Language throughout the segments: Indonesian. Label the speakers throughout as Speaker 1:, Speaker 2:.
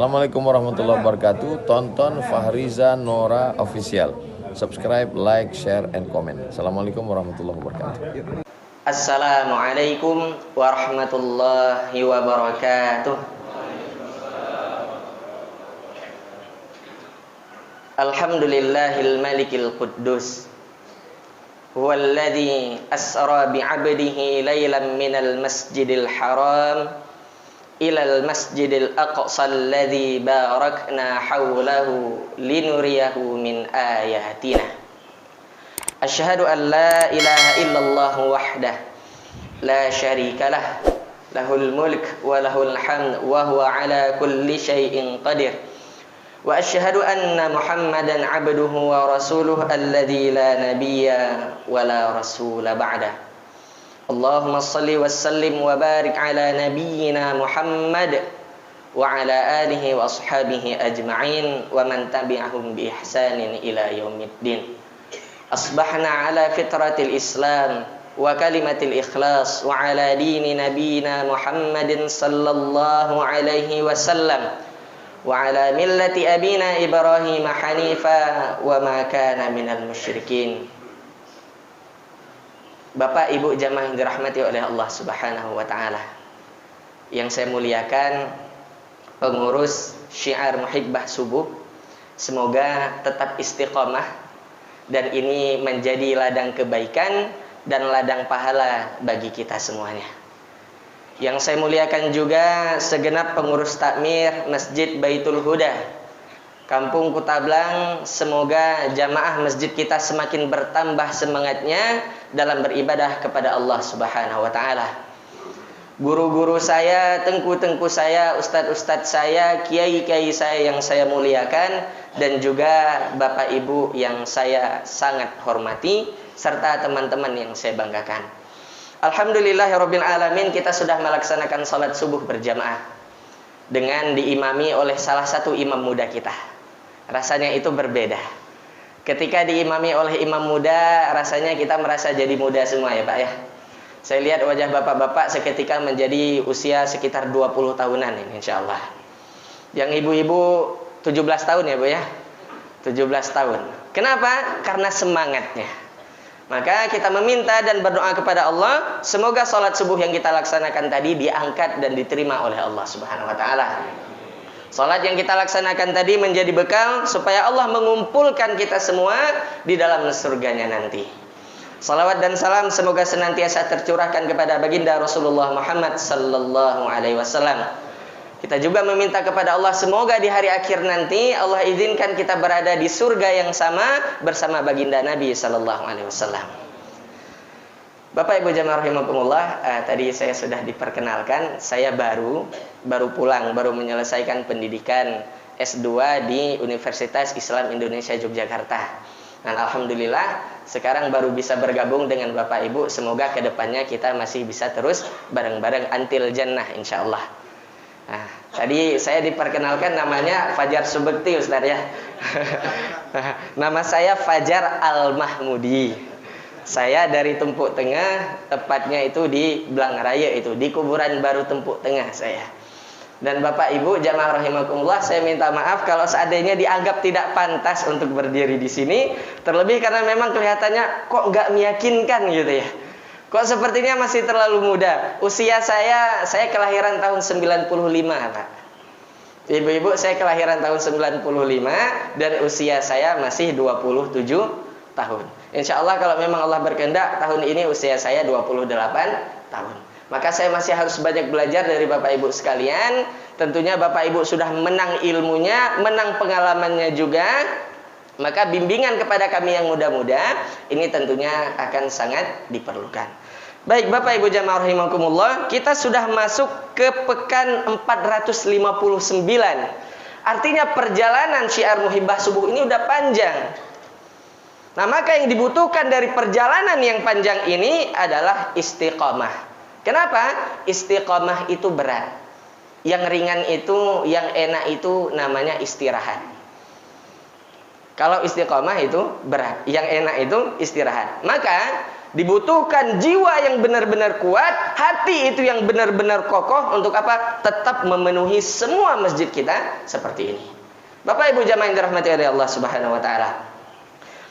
Speaker 1: Assalamualaikum warahmatullahi wabarakatuh. Tonton Fahriza Nora Official. Subscribe, like, share, and comment. Assalamualaikum warahmatullahi wabarakatuh.
Speaker 2: Assalamualaikum warahmatullahi wabarakatuh. Alhamdulillahil malikil quddus. Huwallazi asra bi'abdihi laylan minal masjidil haram ilal masjidil aqsa alladzi barakna hawlahu linuriyahu min ayatina. Asyhadu an la ilaha illallah wahdah la syarikalah lahul mulk wa lahul hamd wa huwa ala kulli syai'in qadir. Wa asyhadu anna Muhammadan abduhu wa rasuluhu alladzi la nabiyya wa la rasula ba'da. Allahumma salli wa sallim wa barik ala nabiyyina Muhammad wa ala alihi wa ashabihi ajma'in wa man tabi'ahum bi ihsanin ila yaumiddin. Asbahna ala fitratil Islam wa kalimatil ikhlas wa ala dini nabiyyina Muhammadin sallallahu alaihi wasallam wa ala millati abina Ibrahim hanifa wa ma kana minal musyrikin. Bapak Ibu jamaah yang dirahmati oleh Allah Subhanahu wa taala. Yang saya muliakan pengurus Syiar Muhibbah Subuh, semoga tetap istiqomah dan ini menjadi ladang kebaikan dan ladang pahala bagi kita semuanya. Yang saya muliakan juga segenap pengurus takmir Masjid Baitul Huda Kampung Kutablang, semoga jamaah masjid kita semakin bertambah semangatnya dalam beribadah kepada Allah Subhanahu wa taala. Guru-guru saya, tengku-tengku saya, ustadz-ustadz saya, kiai-kiai saya yang saya muliakan, dan juga Bapak Ibu yang saya sangat hormati, serta teman-teman yang saya banggakan. Alhamdulillahirabbil alamin, kita sudah melaksanakan salat subuh berjamaah dengan diimami oleh salah satu imam muda kita. Rasanya itu berbeda. Ketika diimami oleh imam muda, rasanya kita merasa jadi muda semua ya Pak ya. Saya lihat wajah bapak-bapak seketika menjadi usia sekitar 20 tahunan ini insyaallah. Yang ibu-ibu 17 tahun ya Bu ya. 17 tahun. Kenapa? Karena semangatnya. Maka kita meminta dan berdoa kepada Allah, semoga salat subuh yang kita laksanakan tadi diangkat dan diterima oleh Allah Subhanahu wa taala. Salat yang kita laksanakan tadi menjadi bekal supaya Allah mengumpulkan kita semua di dalam surganya nanti. Salawat dan salam semoga senantiasa tercurahkan kepada baginda Rasulullah Muhammad sallallahu alaihi wasallam. Kita juga meminta kepada Allah semoga di hari akhir nanti Allah izinkan kita berada di surga yang sama bersama baginda Nabi sallallahu alaihi wasallam. Bapak Ibu jamaah rahimakumullah, tadi saya sudah diperkenalkan, saya baru pulang, baru menyelesaikan pendidikan S2 di Universitas Islam Indonesia Yogyakarta. Dan alhamdulillah sekarang baru bisa bergabung dengan Bapak Ibu. Semoga kedepannya kita masih bisa terus bareng-bareng antil jannah insyaallah. Nah, tadi saya diperkenalkan namanya Fajar Subekti Ustaz ya. Nama saya Fajar Al-Mahmudi. Saya dari Tumpuk Tengah, tepatnya itu di Blangraya itu, di kuburan baru Tumpuk Tengah saya. Dan Bapak Ibu jamaah rahimakumullah, saya minta maaf kalau seandainya dianggap tidak pantas untuk berdiri di sini, terlebih karena memang kelihatannya kok nggak meyakinkan gitu ya. Kok sepertinya masih terlalu muda. Usia saya kelahiran tahun 95 Pak. Ibu-ibu, saya kelahiran tahun 95 dan usia saya masih 27 tahun. Insya Allah kalau memang Allah berkehendak tahun ini usia saya 28 tahun. Maka saya masih harus banyak belajar dari Bapak Ibu sekalian. Tentunya Bapak Ibu sudah menang ilmunya, menang pengalamannya juga. Maka bimbingan kepada kami yang muda-muda ini tentunya akan sangat diperlukan. Baik Bapak Ibu jamaah rahimakumullah, kita sudah masuk ke pekan 459. Artinya perjalanan Syiar Muhibbah Subuh ini udah panjang. Nah, maka yang dibutuhkan dari perjalanan yang panjang ini adalah istiqomah. Kenapa? Istiqomah itu berat. Yang ringan itu, yang enak itu namanya istirahat. Kalau istiqomah itu berat, yang enak itu istirahat. Maka Dibutuhkan jiwa yang benar-benar kuat, hati itu yang benar-benar kokoh untuk apa? Tetap memenuhi semua masjid kita seperti ini. Bapak Ibu jamaah yang dirahmati oleh Allah Subhanahu wa taala.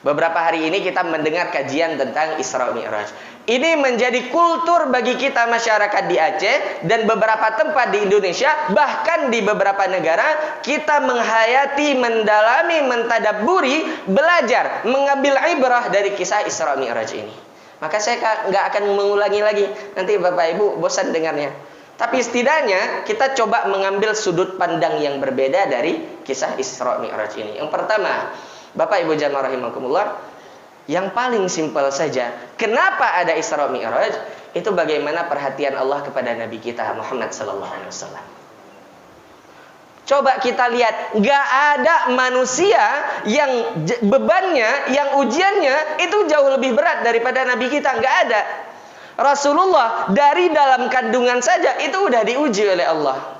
Speaker 2: Beberapa hari ini kita mendengar kajian tentang Isra Mi'raj. Ini menjadi kultur bagi kita masyarakat di Aceh dan beberapa tempat di Indonesia, bahkan di beberapa negara, kita menghayati, mendalami, mentadabburi, belajar, mengambil ibrah dari kisah Isra Mi'raj ini. Maka saya nggak akan mengulangi lagi, nanti Bapak Ibu bosan dengarnya. Tapi setidaknya kita coba mengambil sudut pandang yang berbeda dari kisah Isra Mi'raj ini. Yang pertama, Bapak Ibu jamaah rahimakumullah, yang paling simpel saja, kenapa ada Isra Mi'raj? Itu bagaimana perhatian Allah kepada Nabi kita Muhammad sallallahu alaihi wasallam. Coba kita lihat, nggak ada manusia yang bebannya, yang ujiannya itu jauh lebih berat daripada Nabi kita, nggak ada. Rasulullah dari dalam kandungan saja itu udah diuji oleh Allah.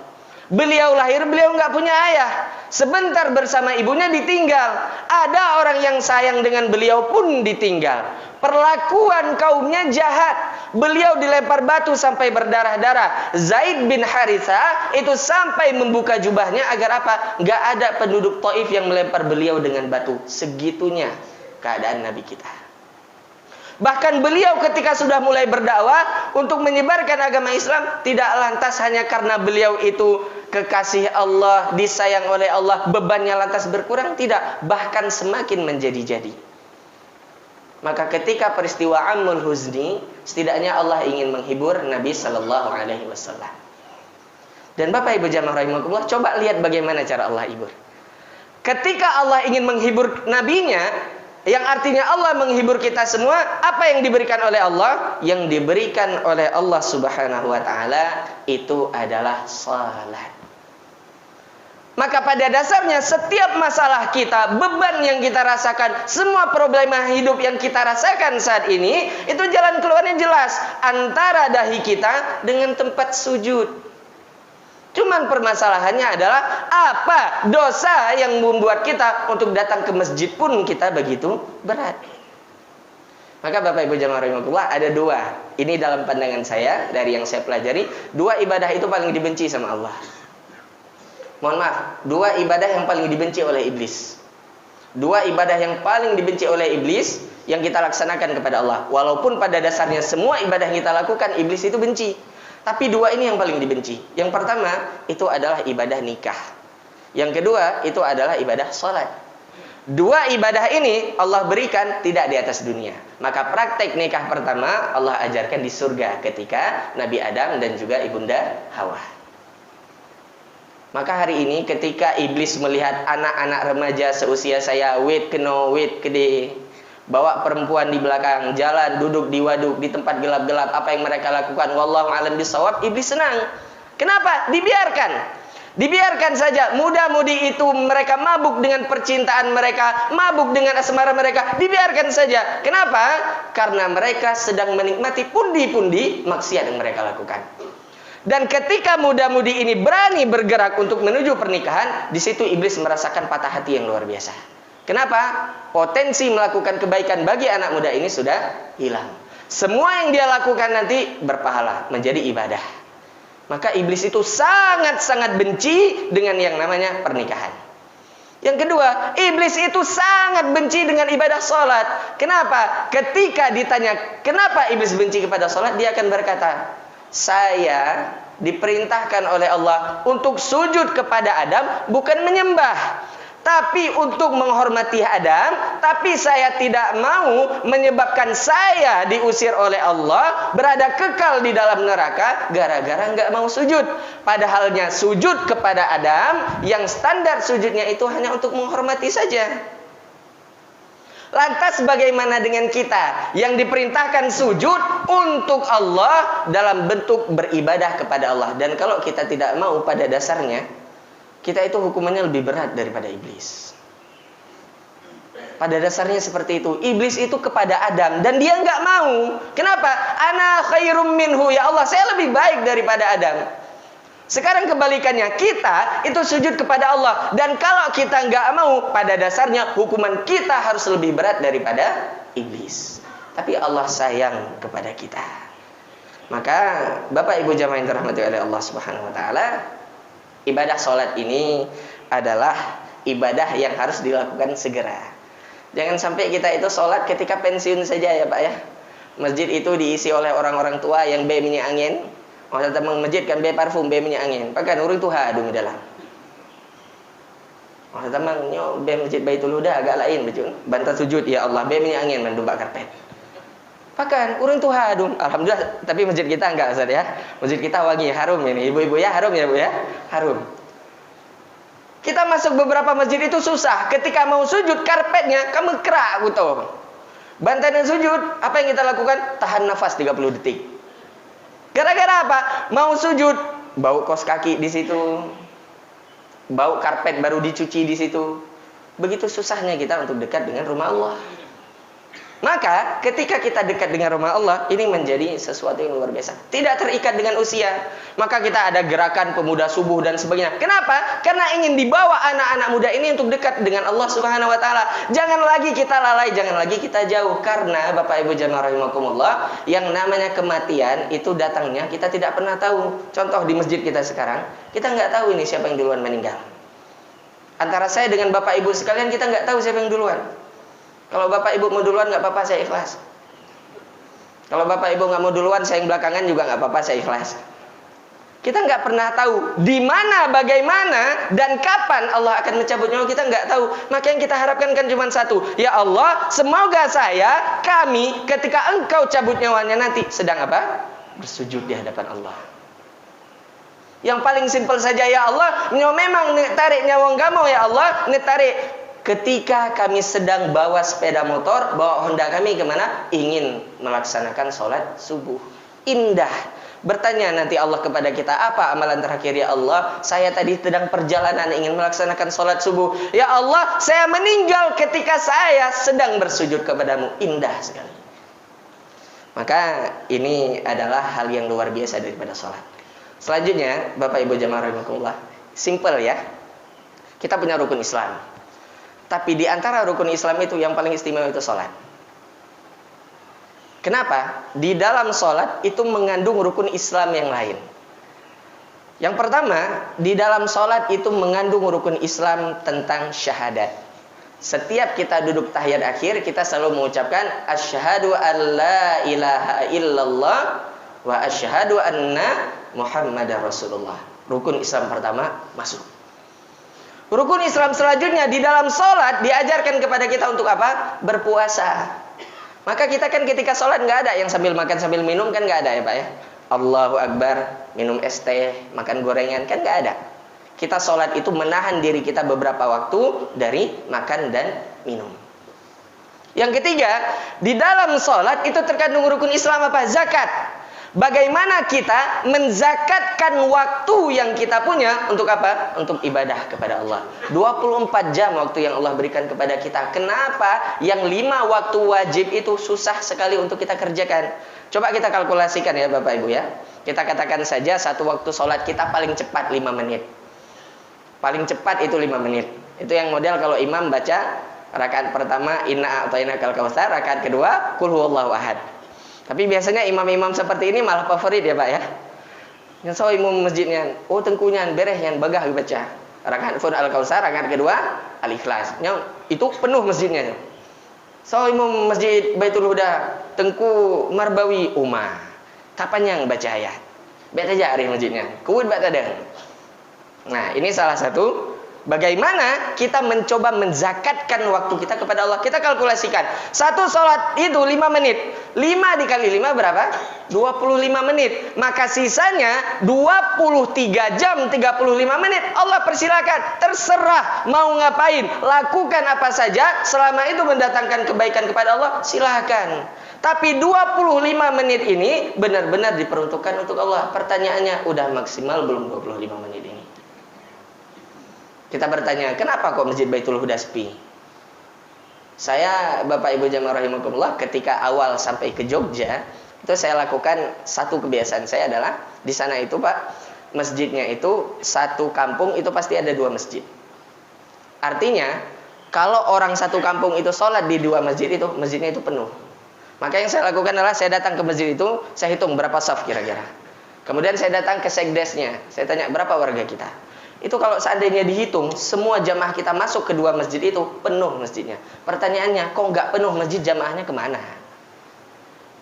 Speaker 2: Beliau lahir, beliau nggak punya ayah. Sebentar bersama ibunya ditinggal. Ada orang yang sayang dengan beliau pun ditinggal. Perlakuan kaumnya jahat. Beliau dilempar batu sampai berdarah-darah. Zaid bin Haritha itu sampai membuka jubahnya agar apa? Nggak ada penduduk Taif yang melempar beliau dengan batu. Segitunya keadaan Nabi kita. Bahkan beliau ketika sudah mulai berdakwah untuk menyebarkan agama Islam, tidak lantas hanya karena beliau itu kekasih Allah, disayang oleh Allah, bebannya lantas berkurang, tidak, bahkan semakin menjadi-jadi. Maka ketika peristiwa Amul Huzni, setidaknya Allah ingin menghibur Nabi sallallahu alaihi wasallam. Dan Bapak Ibu jamaah rahimakumullah, coba lihat bagaimana cara Allah hibur. Ketika Allah ingin menghibur nabinya, yang artinya Allah menghibur kita semua, apa yang diberikan oleh Allah? Yang diberikan oleh Allah Subhanahu wa taala itu adalah salat. Maka pada dasarnya setiap masalah kita, beban yang kita rasakan, semua problema hidup yang kita rasakan saat ini, itu jalan keluarnya jelas, antara dahi kita dengan tempat sujud. Cuman permasalahannya adalah apa dosa yang membuat kita untuk datang ke masjid pun kita begitu berat. Maka Bapak Ibu jamaah rahimakumullah, ada dua. Ini dalam pandangan saya, dari yang saya pelajari, dua ibadah itu paling dibenci sama Allah. Mohon maaf, dua ibadah yang paling dibenci oleh iblis. Dua ibadah yang paling dibenci oleh iblis yang kita laksanakan kepada Allah. Walaupun pada dasarnya semua ibadah yang kita lakukan iblis itu benci. Tapi dua ini yang paling dibenci. Yang pertama itu adalah ibadah nikah. Yang kedua itu adalah ibadah sholat. Dua ibadah ini Allah berikan tidak di atas dunia. Maka praktek nikah pertama Allah ajarkan di surga ketika Nabi Adam dan juga Ibunda Hawa. Maka hari ini ketika iblis melihat anak-anak remaja seusia saya wait keno wait kede, bawa perempuan di belakang jalan, duduk di waduk di tempat gelap-gelap, apa yang mereka lakukan wallahu a'lam bishawab, iblis senang. Kenapa? Dibiarkan saja muda-mudi itu mereka mabuk dengan percintaan mereka, mabuk dengan asmara mereka, dibiarkan saja. Kenapa? Karena mereka sedang menikmati pundi-pundi maksiat yang mereka lakukan. Dan ketika muda-mudi ini berani bergerak untuk menuju pernikahan, di situ iblis merasakan patah hati yang luar biasa. Kenapa? Potensi melakukan kebaikan bagi anak muda ini sudah hilang. Semua yang dia lakukan nanti berpahala, menjadi ibadah. Maka iblis itu sangat-sangat benci dengan yang namanya pernikahan. Yang kedua, iblis itu sangat benci dengan ibadah sholat. Kenapa? Ketika ditanya kenapa iblis benci kepada sholat, dia akan berkata, saya diperintahkan oleh Allah untuk sujud kepada Adam, bukan menyembah, tapi untuk menghormati Adam. Tapi saya tidak mau menyebabkan saya diusir oleh Allah, berada kekal di dalam neraka gara-gara nggak mau sujud. Padahalnya sujud kepada Adam yang standar sujudnya itu hanya untuk menghormati saja. Lantas bagaimana dengan kita yang diperintahkan sujud untuk Allah dalam bentuk beribadah kepada Allah? Dan kalau kita tidak mau, pada dasarnya kita itu hukumannya lebih berat daripada iblis. Pada dasarnya seperti itu. Iblis itu kepada Adam dan dia nggak mau. Kenapa? Ana khairum minhu, ya Allah, saya lebih baik daripada Adam. Sekarang kebalikannya, kita itu sujud kepada Allah. Dan kalau kita nggak mau, pada dasarnya hukuman kita harus lebih berat daripada iblis. tapi Allah sayang kepada kita. Maka Bapak Ibu jamaah yang dirahmati oleh Allah Subhanahu wa taala, ibadah sholat ini adalah ibadah yang harus dilakukan segera. Jangan sampai kita itu sholat ketika pensiun saja ya Pak ya. Masjid itu diisi oleh orang-orang tua yang be minyak angin. Orang datang masjid kan be parfum, be minyak angin. Pakan orang itu hadung dalam. Orang datang nyo be masjid Baitul Huda agak lain betul. Bantat sujud ya Allah be minyak angin mendumpak karpet. Pakan orang itu hadung. Alhamdulillah tapi masjid kita enggak Ustaz ya. Masjid kita wangi, harum ini. Ibu-ibu ya harum ya Bu ya. Harum. Kita masuk beberapa masjid itu susah. Ketika mau sujud karpetnya kamu kerak gitu. Bantahan sujud, apa yang kita lakukan? Tahan nafas 30 detik. Gara-gara apa? Mau sujud, bau kos kaki di situ. Bau karpet baru dicuci di situ. Begitu susahnya kita untuk dekat dengan rumah Allah. Maka ketika kita dekat dengan rumah Allah, ini menjadi sesuatu yang luar biasa. Tidak terikat dengan usia. Maka kita ada gerakan pemuda subuh dan sebagainya. Kenapa? Karena ingin dibawa anak-anak muda ini untuk dekat dengan Allah Subhanahu wa taala. Jangan lagi kita lalai, jangan lagi kita jauh. Karena Bapak Ibu jamaah rahimakumullah, yang namanya kematian itu datangnya kita tidak pernah tahu. Contoh di masjid kita sekarang, kita nggak tahu ini siapa yang duluan meninggal. Antara saya dengan Bapak Ibu sekalian, kita nggak tahu siapa yang duluan. Kalau Bapak Ibu mau duluan nggak apa-apa, saya ikhlas. Kalau Bapak Ibu nggak mau duluan, saya yang belakangan juga nggak apa-apa, saya ikhlas. Kita nggak pernah tahu di mana, bagaimana, dan kapan Allah akan mencabut nyawa, kita nggak tahu. Maka yang kita harapkan kan cuma satu, ya Allah, semoga kami ketika Engkau cabut nyawanya nanti sedang apa? Bersujud di hadapan Allah. Yang paling simpel saja, ya Allah, memang tarik nyawa kamu ya Allah, tarik. Ketika kami sedang bawa sepeda motor, bawa Honda kami kemana? Ingin melaksanakan sholat subuh. Indah. Bertanya nanti Allah kepada kita, apa amalan terakhir ya Allah? Saya tadi sedang perjalanan ingin melaksanakan sholat subuh. Ya Allah, saya meninggal ketika saya sedang bersujud kepadamu. Indah sekali. Maka ini adalah hal yang luar biasa daripada sholat. Selanjutnya, Bapak Ibu jamaah rahimakumullah, simple ya. Kita punya rukun Islam. Tapi di antara rukun Islam itu yang paling istimewa itu sholat. Kenapa? Di dalam sholat itu mengandung rukun Islam yang lain. Yang pertama, di dalam sholat itu mengandung rukun Islam tentang syahadat. Setiap kita duduk tahiyat akhir, kita selalu mengucapkan asyhadu an la ilaha illallah wa asyhadu anna Muhammadar Rasulullah. Rukun Islam pertama masuk. Rukun Islam selanjutnya di dalam sholat diajarkan kepada kita untuk apa? Berpuasa. Maka kita kan ketika sholat nggak ada yang sambil makan sambil minum, kan nggak ada ya Pak ya. Allahu Akbar, minum es teh, makan gorengan, kan nggak ada. Kita sholat itu menahan diri kita beberapa waktu dari makan dan minum. Yang ketiga, di dalam sholat itu terkandung rukun Islam apa? Zakat. Bagaimana kita menzakatkan waktu yang kita punya untuk apa? Untuk ibadah kepada Allah. 24 jam waktu yang Allah berikan kepada kita. Kenapa yang 5 waktu wajib itu susah sekali untuk kita kerjakan? Coba kita kalkulasikan ya Bapak Ibu ya. Kita katakan saja satu waktu sholat kita paling cepat 5 menit. Paling cepat itu 5 menit. Itu yang model kalau imam baca rakaat pertama inna a'tainakal kautsar, rakaat kedua qul huwallahu ahad. Tapi biasanya imam-imam seperti ini malah favorit ya Pak ya. Yang so imam masjidnya, oh tengkunya berehnya bagah baca. Rakaat fun al-kautsar, rakaat kedua al-ikhlas. Itu penuh masjidnya. So imam masjid Baitul Huda, tengku marbawi umah. Kapan yang baca ayat? Baca aja hari masjidnya. Kuwit baca dah. Nah, ini salah satu bagaimana kita mencoba menzakatkan waktu kita kepada Allah. Kita kalkulasikan. Satu sholat itu 5 menit. 5 dikali 5 berapa? 25 menit. Maka sisanya 23 jam 35 menit. Allah persilakan. Terserah mau ngapain. Lakukan apa saja. Selama itu mendatangkan kebaikan kepada Allah. Silakan. Tapi 25 menit ini benar-benar diperuntukkan untuk Allah. Pertanyaannya, udah maksimal belum 25 menit ini? Kita bertanya, kenapa kok Masjid Baitul Huda sepi? Saya, Bapak Ibu jamaah rahimakumullah, ketika awal sampai ke Jogja, itu saya lakukan satu kebiasaan saya adalah di sana itu Pak, masjidnya itu satu kampung itu pasti ada 2 masjid. Artinya, kalau orang satu kampung itu sholat di 2 masjid itu, masjidnya itu penuh. Maka yang saya lakukan adalah saya datang ke masjid itu, saya hitung berapa saf kira-kira. Kemudian saya datang ke sekdesnya, saya tanya berapa warga kita. Itu kalau seandainya dihitung, semua jamaah kita masuk ke dua masjid itu, penuh masjidnya. Pertanyaannya, kok nggak penuh masjid, jamaahnya kemana?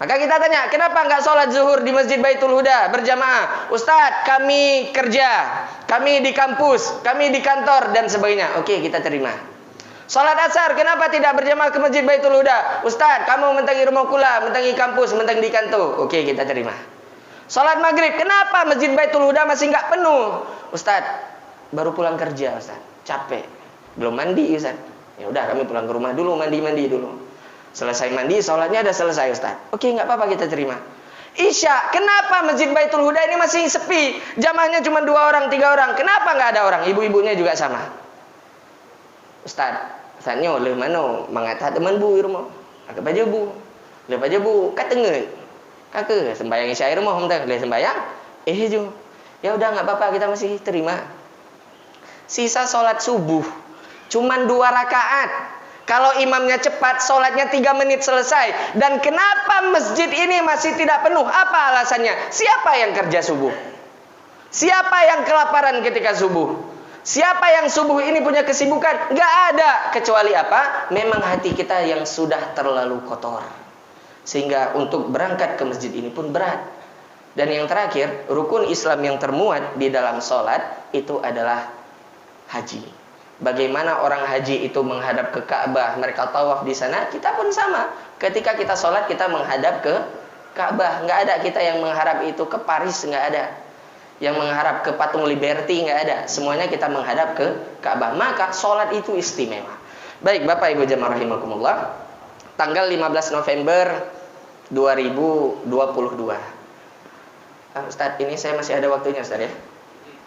Speaker 2: Maka kita tanya, kenapa nggak sholat zuhur di Masjid Baitul Huda berjamaah? Ustadz, kami kerja, kami di kampus, kami di kantor, dan sebagainya. Oke, kita terima. Sholat asar, kenapa tidak berjamaah ke Masjid Baitul Huda? Ustadz, kamu mentangi rumah kula, mentangi kampus, mentangi di kantor. Oke, kita terima. Sholat maghrib, kenapa Masjid Baitul Huda masih nggak penuh? Ustadz, baru pulang kerja, Ustadz, capek, belum mandi, Ustadz. Ya udah, kami pulang ke rumah dulu, mandi dulu. Selesai mandi, sholatnya udah selesai, Ustaz. Oke, nggak apa-apa, kita terima. Isya, kenapa Masjid Baitul Huda ini masih sepi? Jamaahnya cuma 2 orang, 3 orang. Kenapa nggak ada orang? Ibu-ibunya juga sama. Ustaznya oleh mana? Mengata teman bu rumah. Agak baca bu. Le baca bu, katengel. Kakak sembahyang Isya rumah hom teh, le sembahyang. Ju. Ya udah nggak apa-apa, kita masih terima. Sisa sholat subuh cuman 2 rakaat. Kalau imamnya cepat, sholatnya 3 menit selesai. Dan kenapa masjid ini masih tidak penuh? Apa alasannya? Siapa yang kerja subuh? Siapa yang kelaparan ketika subuh? Siapa yang subuh ini punya kesibukan? Gak ada. Kecuali apa? Memang hati kita yang sudah terlalu kotor. Sehingga untuk berangkat ke masjid ini pun berat. Dan yang terakhir, rukun Islam yang termuat di dalam sholat itu adalah haji. Bagaimana orang haji itu menghadap ke Ka'bah, mereka tawaf di sana, kita pun sama. Ketika kita sholat, kita menghadap ke Ka'bah. Nggak ada kita yang mengharap itu ke Paris, nggak ada. Yang mengharap ke Patung Liberty, nggak ada. Semuanya kita menghadap ke Ka'bah. Maka sholat itu istimewa. Baik, Bapak Ibu jamaah rahimakumullah. Tanggal 15 November 2022. Ustadz, ini saya masih ada waktunya, Ustadz ya?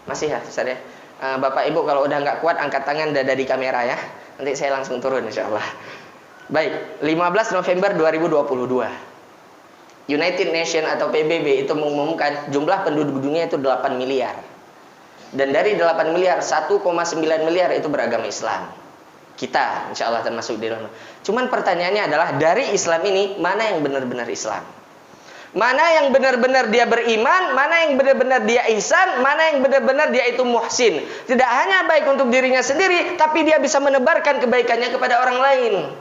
Speaker 2: Masih ya, Ustadz ya? Bapak Ibu kalau udah nggak kuat angkat tangan dada di kamera ya. Nanti saya langsung turun insyaallah. Baik, 15 November 2022. United Nations atau PBB itu mengumumkan jumlah penduduk dunia itu 8 miliar. Dan dari 8 miliar, 1,9 miliar itu beragama Islam. Kita insyaallah termasuk di dalam. Cuman pertanyaannya adalah dari Islam ini mana yang benar-benar Islam? Mana yang benar-benar dia beriman, mana yang benar-benar dia ihsan, mana yang benar-benar dia itu muhsin. Tidak hanya baik untuk dirinya sendiri, tapi dia bisa menebarkan kebaikannya kepada orang lain.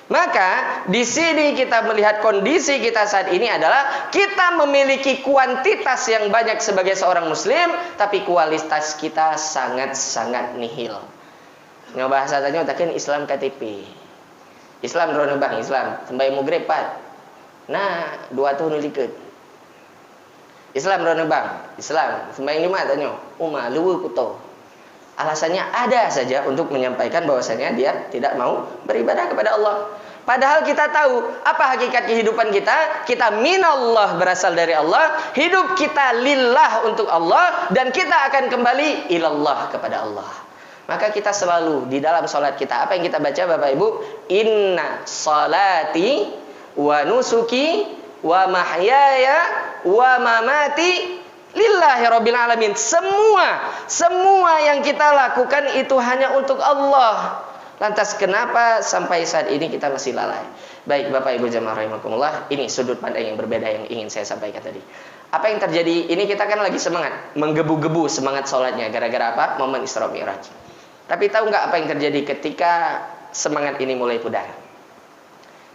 Speaker 2: Maka di sini kita melihat kondisi kita saat ini adalah kita memiliki kuantitas yang banyak sebagai seorang muslim, tapi kualitas kita sangat-sangat nihil. Nggak bahasa tanya utakeun Islam KTP. Islam drone bang Islam, sembahyang maghrib 4. Nah, 2 tahun dikit. Islam rona bang, Islam sembahyang 5 tanya, leuweuk kuto. Alasannya ada saja untuk menyampaikan bahwasanya dia tidak mau beribadah kepada Allah. Padahal kita tahu apa hakikat kehidupan kita. Kita minallah, berasal dari Allah. Hidup kita lillah, untuk Allah. Dan kita akan kembali ilallah, kepada Allah. Maka kita selalu di dalam sholat kita, apa yang kita baca Bapak Ibu? Inna salati wa nusuki wa mahyaya wa mamati lillahi rabbil alamin. Semua yang kita lakukan itu hanya untuk Allah. Lantas kenapa sampai saat ini kita masih lalai? Baik Bapak Ibu jamaah rahimakumullah, ini sudut pandang yang berbeda yang ingin saya sampaikan tadi. Apa yang terjadi? Ini kita kan lagi semangat, menggebu-gebu semangat sholatnya. Gara-gara apa? Momen Isra Mi'raj. Tapi tahu nggak apa yang terjadi ketika semangat ini mulai pudar?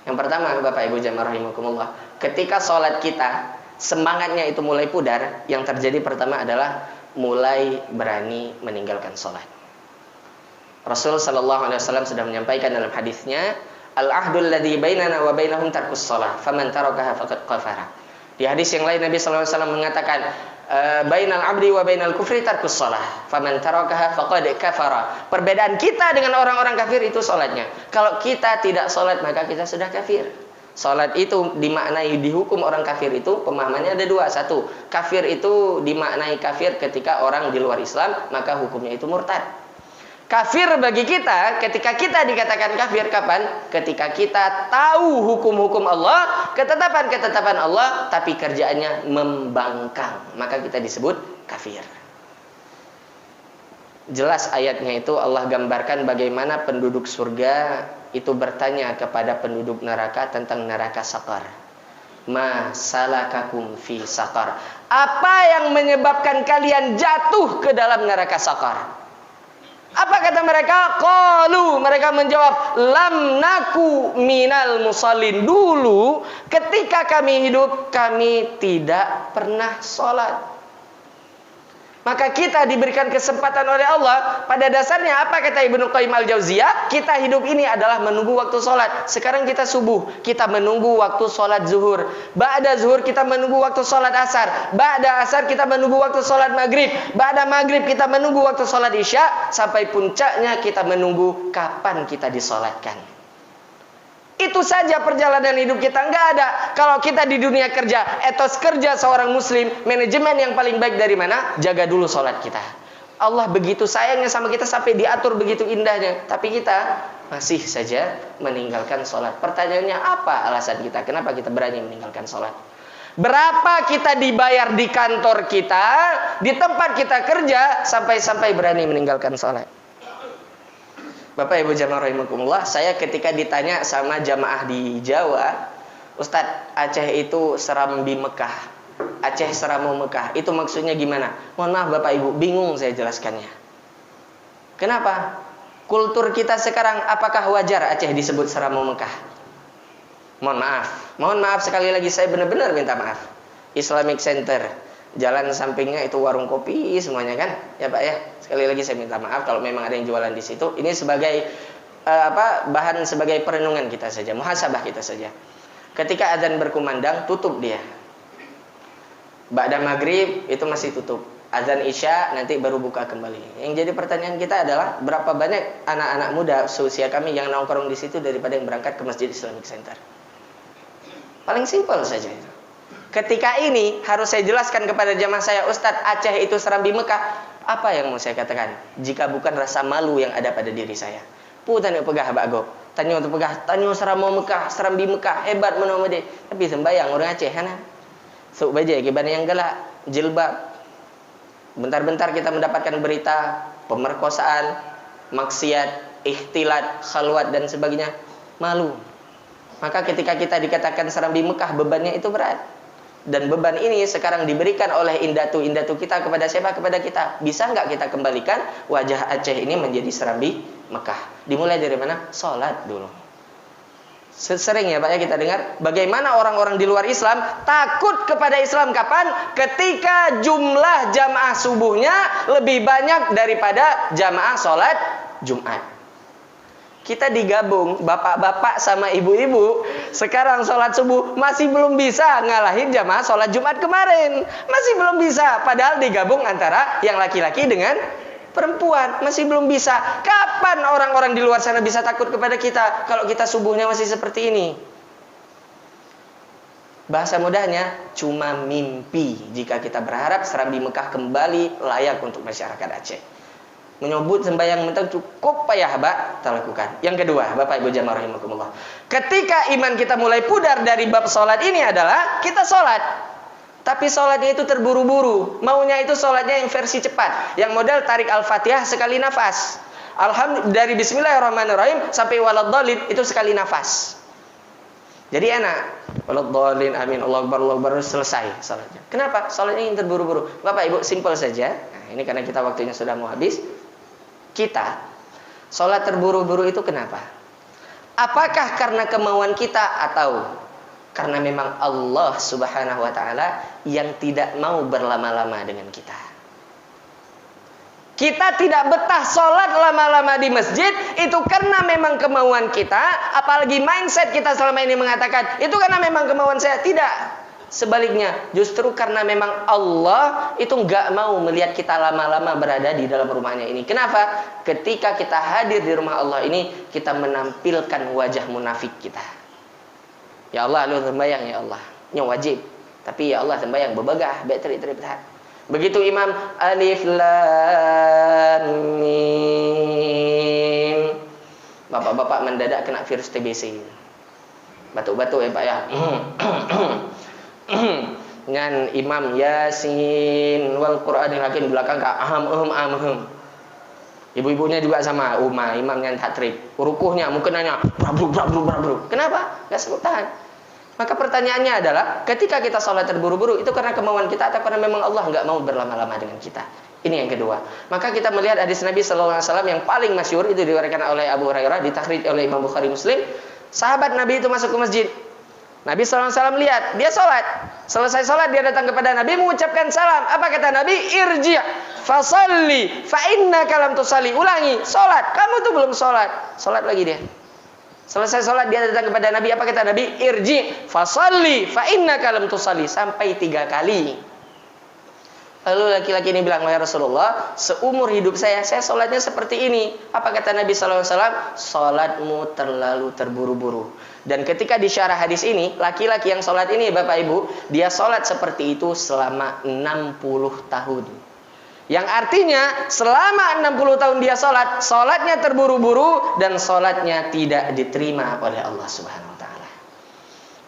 Speaker 2: Yang pertama Bapak Ibu jamaah rahimakumullah, ketika sholat kita semangatnya itu mulai pudar, yang terjadi pertama adalah mulai berani meninggalkan sholat. Rasul sallallahu alaihi wasallam sudah menyampaikan dalam hadisnya, al-ahdul ladzi bainana wa bainahum tarkus shalah, faman tarakaha faqad kafara. Di hadis yang lain Nabi sallallahu alaihi wasallam mengatakan, bainal abdi wa bainal kufri tarkus shalah, faman tarakaha faqad kafara. Perbedaan kita dengan orang-orang kafir itu salatnya. Kalau kita tidak salat maka kita sudah kafir. Salat itu dimaknai dihukum orang kafir itu pemahamannya ada 2. 1, kafir itu dimaknai kafir ketika orang di luar Islam, maka hukumnya itu murtad. Kafir bagi kita ketika kita dikatakan kafir kapan? Ketika kita tahu hukum-hukum Allah, ketetapan-ketetapan Allah, tapi kerjaannya membangkang, maka kita disebut kafir. Jelas ayatnya itu Allah gambarkan bagaimana penduduk surga itu bertanya kepada penduduk neraka tentang neraka sakar. Ma salakakum fi sakar. Apa yang menyebabkan kalian jatuh ke dalam neraka sakar? Apa kata mereka? Qalu, mereka menjawab, lam naku minal musallin. Dulu ketika kami hidup, kami tidak pernah sholat. Maka kita diberikan kesempatan oleh Allah. Pada dasarnya apa kata Ibnu Qayyim al-Jauziyah? Kita hidup ini adalah menunggu waktu sholat. Sekarang kita subuh, kita menunggu waktu sholat zuhur. Ba'da zuhur kita menunggu waktu sholat asar. Ba'da asar kita menunggu waktu sholat maghrib. Ba'da maghrib kita menunggu waktu sholat isya. Sampai puncaknya kita menunggu kapan kita disolatkan. Itu saja perjalanan hidup kita. Enggak ada. Kalau kita di dunia kerja, etos kerja seorang muslim, manajemen yang paling baik dari mana? Jaga dulu sholat kita. Allah begitu sayangnya sama kita sampai diatur begitu indahnya. Tapi kita masih saja meninggalkan sholat. Pertanyaannya apa alasan kita? Kenapa kita berani meninggalkan sholat? Berapa kita dibayar di kantor kita, di tempat kita kerja, sampai-sampai berani meninggalkan sholat? Bapak Ibu jamaah rahimakumullah, saya ketika ditanya sama jamaah di Jawa, Ustadz, Aceh itu serambi Mekah, Aceh seramu Mekah, itu maksudnya gimana? Mohon maaf Bapak Ibu, bingung saya jelaskannya. Kenapa? Kultur kita sekarang, apakah wajar Aceh disebut seramu Mekah? Mohon maaf sekali lagi, saya benar-benar minta maaf. Islamic Center, jalan sampingnya itu warung kopi semuanya kan, ya Pak ya. Sekali lagi saya minta maaf kalau memang ada yang jualan di situ. Ini sebagai bahan sebagai perenungan kita saja, muhasabah kita saja. Ketika azan berkumandang, tutup dia. Ba'da maghrib itu masih tutup. Azan isya nanti baru buka kembali. Yang jadi pertanyaan kita adalah berapa banyak anak-anak muda seusia kami yang nongkrong di situ daripada yang berangkat ke Masjid Islamic Center. Paling simpel saja itu. Ketika ini harus saya jelaskan kepada jamaah saya, Ustadz, Aceh itu serambi Mekah. Apa yang mau saya katakan? Jika bukan rasa malu yang ada pada diri saya. Tanya pegah Pak Gop. Tanya untuk pegah. Tanya seramo Mekah, serambi Mekah. Hebat menurut dia. Tapi sembayang orang Aceh kan? Sok baja gimana yang galak, jilbab. Bentar-bentar kita mendapatkan berita pemerkosaan, maksiat, ikhtilat, khalwat dan sebagainya. Malu. Maka ketika kita dikatakan serambi Mekah, bebannya itu berat. Dan beban ini sekarang diberikan oleh indatu-indatu kita kepada siapa? Kepada kita. Bisa nggak kita kembalikan wajah Aceh ini menjadi serambi Mekah? Dimulai dari mana? Sholat dulu. Sering ya Pak ya kita dengar bagaimana orang-orang di luar Islam takut kepada Islam kapan? Ketika jumlah jamaah subuhnya lebih banyak daripada jamaah sholat Jumat. Kita digabung bapak-bapak sama ibu-ibu, sekarang sholat subuh masih belum bisa ngalahin jamaah sholat Jumat kemarin, masih belum bisa. Padahal digabung antara yang laki-laki dengan perempuan, masih belum bisa. Kapan orang-orang di luar sana bisa takut kepada kita kalau kita subuhnya masih seperti ini? Bahasa mudahnya cuma mimpi jika kita berharap serambi Mekah kembali layak untuk masyarakat Aceh. Menyebut sembahyang mentang cukup payah Pak kita lakukan. Yang kedua, Bapak Ibu jamaah rahimakumullah, ketika iman kita mulai pudar dari bab sholat ini adalah kita sholat, tapi sholatnya itu terburu-buru. Maunya itu sholatnya yang versi cepat, yang model tarik Al-Fatihah sekali nafas. Alhamdulillah, dari Bismillahirrahmanirrahim sampai waladhdallin itu sekali nafas. Jadi enak. Waladhdallin amin Allahu akbar selesai sholatnya. Kenapa? Sholatnya yang terburu-buru. Bapak Ibu simpel saja. Nah, ini karena kita waktunya sudah mau habis. Kita sholat terburu-buru itu kenapa? Apakah karena kemauan kita atau karena memang Allah subhanahu wa ta'ala yang tidak mau berlama-lama dengan kita? Kita tidak betah sholat lama-lama di masjid itu karena memang kemauan kita. Apalagi mindset kita selama ini mengatakan itu karena memang kemauan saya. Tidak. Sebaliknya, justru karena memang Allah itu nggak mau melihat kita lama-lama berada di dalam rumahnya ini. Kenapa? Ketika kita hadir di rumah Allah ini, kita menampilkan wajah munafik kita. Ya Allah, lu sembahyang ya Allah. Ini wajib. Tapi ya Allah sembahyang bebagah, beteri. Begitu imam alif lam mim. Bapak-bapak mendadak kena virus TBC. Batuk-batuk ya Pak ya. Dengan imam Yasin wal Qur'anil Hakim belakang ka aham. Ibu-ibunya juga sama, imamnya takrib, rukuhnya mungkin nanya, brabruk. Kenapa? Nggak sanggup tahan. Maka pertanyaannya adalah, ketika kita sholat terburu-buru, itu karena kemauan kita atau karena memang Allah nggak mau berlama-lama dengan kita? Ini yang kedua. Maka kita melihat hadis Nabi SAW yang paling masyhur, itu diriwayatkan oleh Abu Hurairah, ditakhrij oleh Imam Bukhari Muslim. Sahabat Nabi itu masuk ke masjid. Nabi SAW lihat, dia sholat. Selesai sholat, dia datang kepada Nabi, mengucapkan salam. Apa kata Nabi? Irji' fasalli fa innaka lam tusalli. Ulangi, sholat. Kamu tuh belum sholat. Sholat lagi dia. Selesai sholat, dia datang kepada Nabi. Apa kata Nabi? Irji' fasalli fa innaka lam tusalli. Sampai 3 kali. Lalu laki-laki ini bilang, ya Rasulullah, seumur hidup saya sholatnya seperti ini. Apa kata Nabi SAW? Sholatmu terlalu terburu-buru. Dan ketika disyarah hadis ini, laki-laki yang sholat ini, Bapak Ibu, dia sholat seperti itu selama 60 tahun. Yang artinya, selama 60 tahun dia sholat, sholatnya terburu-buru, dan sholatnya tidak diterima oleh Allah Subhanahu.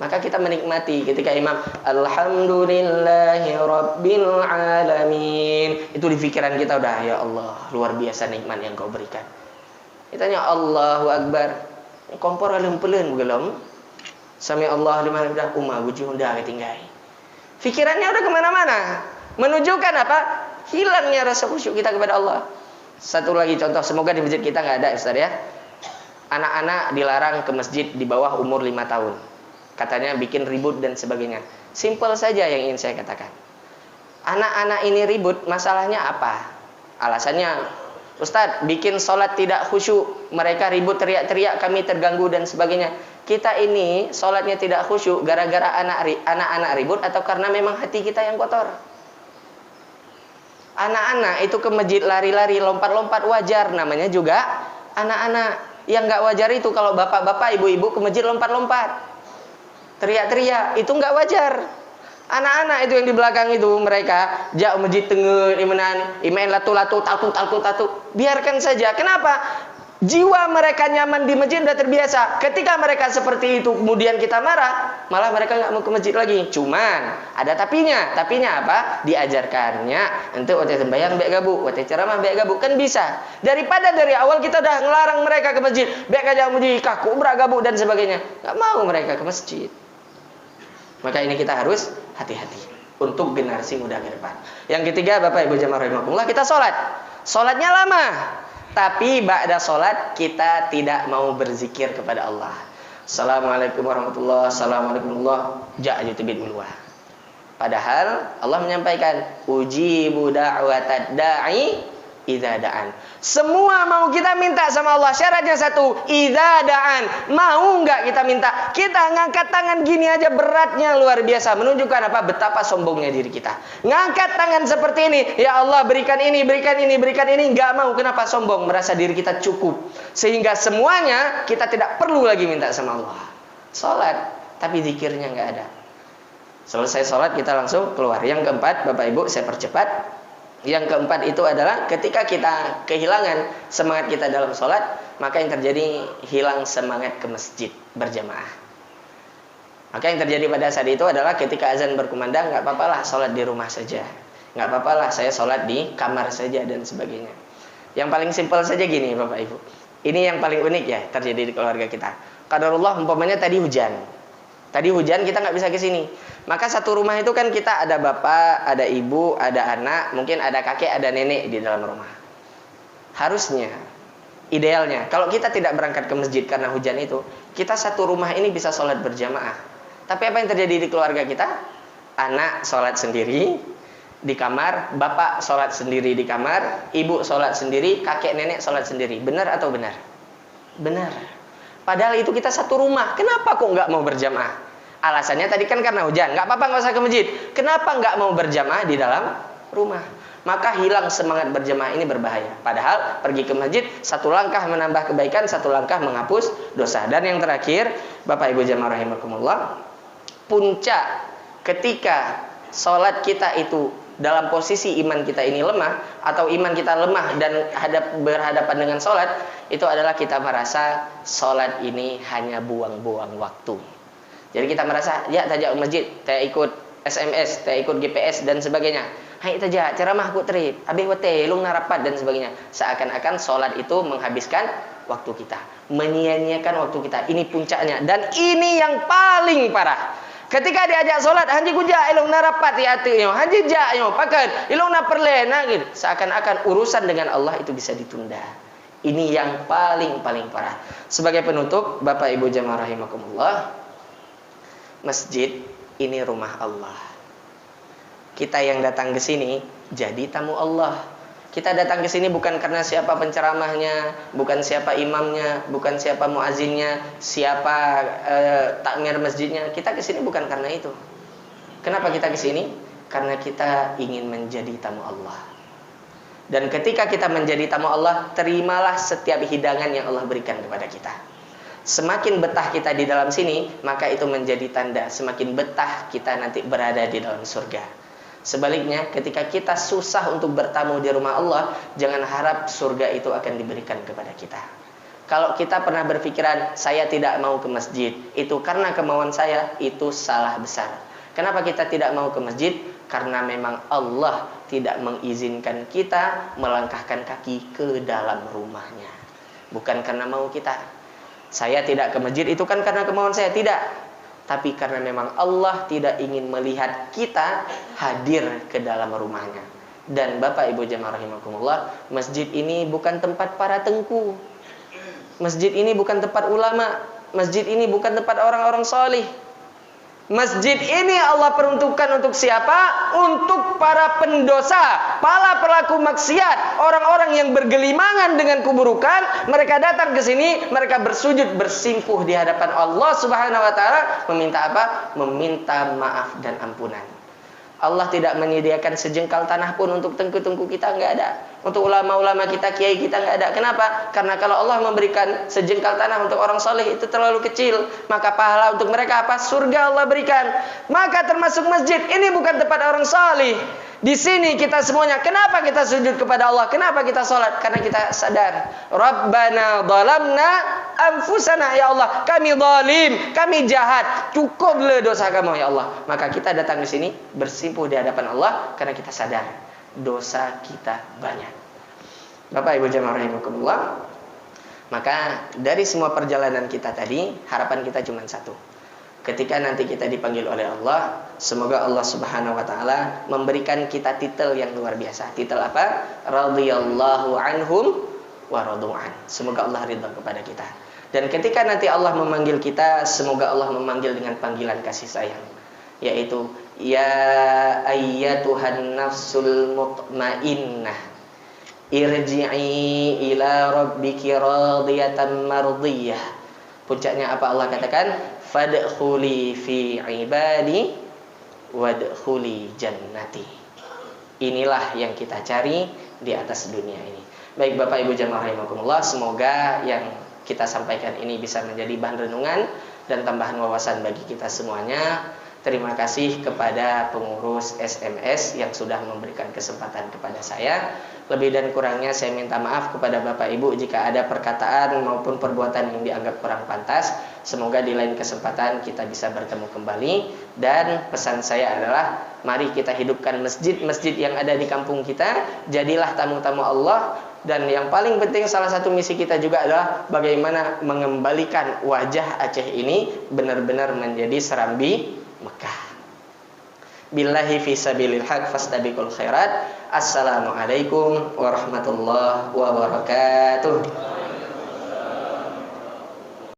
Speaker 2: Maka kita menikmati ketika imam Alhamdulillahi Rabbil Alamin. Itu di pikiran kita udah, ya Allah, luar biasa nikmat yang kau berikan. Kita tanya Allahu Akbar. Kompor lempelen belum. Sami Allah liman hamidah, wujud udah ketinggai. Pikirannya udah kemana-mana. Menunjukkan apa? Hilangnya rasa khusyuk kita kepada Allah. Satu lagi contoh, semoga di masjid kita nggak ada, Ustaz ya. Anak-anak dilarang ke masjid di bawah umur 5 tahun. Katanya bikin ribut dan sebagainya. Simpel saja yang ingin saya katakan. Anak-anak ini ribut, masalahnya apa? Alasannya, Ustadz, bikin sholat tidak khusyuk. Mereka ribut, teriak-teriak, kami terganggu dan sebagainya. Kita ini sholatnya tidak khusyuk gara-gara anak-anak ribut atau karena memang hati kita yang kotor? Anak-anak itu ke masjid lari-lari, lompat-lompat wajar. Namanya juga anak-anak. Yang nggak wajar itu kalau bapak-bapak, ibu-ibu ke masjid lompat-lompat, teriak-teriak, itu nggak wajar. Anak-anak itu yang di belakang itu, mereka jak masjid tengah iman latu-latu tatu. Biarkan saja. Kenapa? Jiwa mereka nyaman di masjid, sudah terbiasa. Ketika mereka seperti itu kemudian kita marah, malah mereka nggak mau ke masjid lagi. Cuman ada tapinya. Tapinya apa? Diajarkannya ente waktu sembahyang bek gabu, waktu ceramah bek gabu, kan bisa. Daripada dari awal kita udah ngelarang mereka ke masjid, bek aja masjid, kaku beragabu dan sebagainya. Nggak mau mereka ke masjid. Maka ini kita harus hati-hati untuk generasi muda ke depan. Yang ketiga, Bapak Ibu jamaah rahimakumullah, kita sholat. Sholatnya lama. Tapi ba'da sholat kita tidak mau berzikir kepada Allah. Assalamualaikum warahmatullahi wabarakatuh. Assalamualaikum warahmatullahi. Padahal Allah menyampaikan, ujibu da'watad da'i idza da'an. Semua mau kita minta sama Allah. Syaratnya satu, idza da'an. Mau nggak kita minta? Kita ngangkat tangan gini aja beratnya luar biasa. Menunjukkan apa? Betapa sombongnya diri kita. Ngangkat tangan seperti ini, ya Allah berikan ini, berikan ini, berikan ini. Nggak mau. Kenapa sombong? Merasa diri kita cukup. Sehingga semuanya kita tidak perlu lagi minta sama Allah. Sholat, tapi zikirnya nggak ada. Selesai sholat kita langsung keluar. Yang keempat, Bapak Ibu saya percepat. Yang keempat itu adalah ketika kita kehilangan semangat kita dalam sholat, maka yang terjadi hilang semangat ke masjid berjamaah. Maka yang terjadi pada saat itu adalah ketika azan berkumandang, nggak apa-apa lah sholat di rumah saja, nggak apa-apa lah saya sholat di kamar saja dan sebagainya. Yang paling simpel saja gini Bapak Ibu, ini yang paling unik ya terjadi di keluarga kita. Qadarullah umpamanya tadi hujan kita nggak bisa ke sini. Maka satu rumah itu kan kita ada bapak, ada ibu, ada anak, mungkin ada kakek, ada nenek di dalam rumah. Harusnya, idealnya, kalau kita tidak berangkat ke masjid karena hujan itu, kita satu rumah ini bisa sholat berjamaah. Tapi apa yang terjadi di keluarga kita? Anak sholat sendiri di kamar, bapak sholat sendiri di kamar, ibu sholat sendiri, kakek nenek sholat sendiri. Benar atau benar? Benar. Padahal itu kita satu rumah. Kenapa kok nggak mau berjamaah? Alasannya tadi kan karena hujan. Nggak apa-apa, nggak usah ke masjid. Kenapa nggak mau berjamaah di dalam rumah? Maka hilang semangat berjamaah ini berbahaya. Padahal pergi ke masjid, satu langkah menambah kebaikan, satu langkah menghapus dosa. Dan yang terakhir, Bapak Ibu jamaah rahimakumullah, puncak ketika sholat kita itu dalam posisi iman kita ini lemah, atau iman kita lemah dan berhadapan dengan sholat, itu adalah kita merasa sholat ini hanya buang-buang waktu. Jadi kita merasa, ya tajak masjid, saya ikut SMS, saya ikut GPS dan sebagainya. Hai tajak ceramah ku trip, habis wate lung rapat dan sebagainya. Seakan-akan salat itu menghabiskan waktu kita, menyia-nyiakan waktu kita. Ini puncaknya dan ini yang paling parah. Ketika diajak solat, hanji kuja ilung narapat ya atunya, hanji ja yo pakat, ilung na perlena gitu. Seakan-akan urusan dengan Allah itu bisa ditunda. Ini yang paling parah. Sebagai penutup, Bapak Ibu jamaah rahimakumullah, masjid ini rumah Allah. Kita yang datang ke sini jadi tamu Allah. Kita datang ke sini bukan karena siapa penceramahnya, bukan siapa imamnya, bukan siapa muazinnya, siapa takmir masjidnya. Kita ke sini bukan karena itu. Kenapa kita ke sini? Karena kita ingin menjadi tamu Allah. Dan ketika kita menjadi tamu Allah, terimalah setiap hidangan yang Allah berikan kepada kita. Semakin betah kita di dalam sini, maka itu menjadi tanda semakin betah kita nanti berada di dalam surga. Sebaliknya, ketika kita susah untuk bertamu di rumah Allah, jangan harap surga itu akan diberikan kepada kita. Kalau kita pernah berpikiran, saya tidak mau ke masjid, itu karena kemauan saya, itu salah besar. Kenapa kita tidak mau ke masjid? Karena memang Allah tidak mengizinkan kita melangkahkan kaki ke dalam rumahnya. Bukan karena mau kita. Saya tidak ke masjid, itu kan karena kemauan saya, tidak. Tapi karena memang Allah tidak ingin melihat kita hadir ke dalam rumahnya. Dan Bapak Ibu jamaah rahimakumullah, masjid ini bukan tempat para tengku. Masjid ini bukan tempat ulama. Masjid ini bukan tempat orang-orang salih. Masjid ini Allah peruntukkan untuk siapa? Untuk para pendosa, para pelaku maksiat, orang-orang yang bergelimangan dengan keburukan. Mereka datang ke sini, mereka bersujud, bersimpuh di hadapan Allah Subhanahu wa taala, meminta apa? Meminta maaf dan ampunan. Allah tidak menyediakan sejengkal tanah pun untuk tengku-tengku kita, enggak ada. Untuk ulama-ulama kita, kiai kita enggak ada. Kenapa? Karena kalau Allah memberikan sejengkal tanah untuk orang soleh itu terlalu kecil, maka pahala untuk mereka apa? Surga Allah berikan. Maka termasuk masjid ini bukan tempat orang soleh. Di sini kita semuanya, kenapa kita sujud kepada Allah? Kenapa kita sholat? Karena kita sadar, Rabbana zalamna anfusana, ya Allah, kami zalim, kami jahat, cukuplah dosa kamu ya Allah. Maka kita datang ke sini bersimpuh di hadapan Allah karena kita sadar dosa kita banyak. Bapak Ibu jamaah rahimakumullah, maka dari semua perjalanan kita tadi, harapan kita cuma satu. Ketika nanti kita dipanggil oleh Allah, semoga Allah Subhanahu wa taala memberikan kita titel yang luar biasa. Titel apa? Radhiyallahu anhum wa radu'an. Semoga Allah ridha kepada kita. Dan ketika nanti Allah memanggil kita, semoga Allah memanggil dengan panggilan kasih sayang, yaitu ya ayyatuhan nafsul mutmainnah irji'i ila rabbiki radiyatan mardiyah. Puncaknya apa Allah katakan? Fadkhuli fi ibadi wadkhuli jannati. Inilah yang kita cari di atas dunia ini. Baik Bapak Ibu jamaah rahimakumullah, semoga yang kita sampaikan ini bisa menjadi bahan renungan dan tambahan wawasan bagi kita semuanya. Terima kasih kepada pengurus SMS yang sudah memberikan kesempatan kepada saya. Lebih dan kurangnya saya minta maaf kepada Bapak Ibu jika ada perkataan maupun perbuatan yang dianggap kurang pantas. Semoga di lain kesempatan kita bisa bertemu kembali. Dan pesan saya adalah, mari kita hidupkan masjid-masjid yang ada di kampung kita. Jadilah tamu-tamu Allah. Dan yang paling penting, salah satu misi kita juga adalah bagaimana mengembalikan wajah Aceh ini benar-benar menjadi serambi Mekah. Billahi fi sabilil haq fastabiqul khairat. Assalamualaikum warahmatullahi wabarakatuh.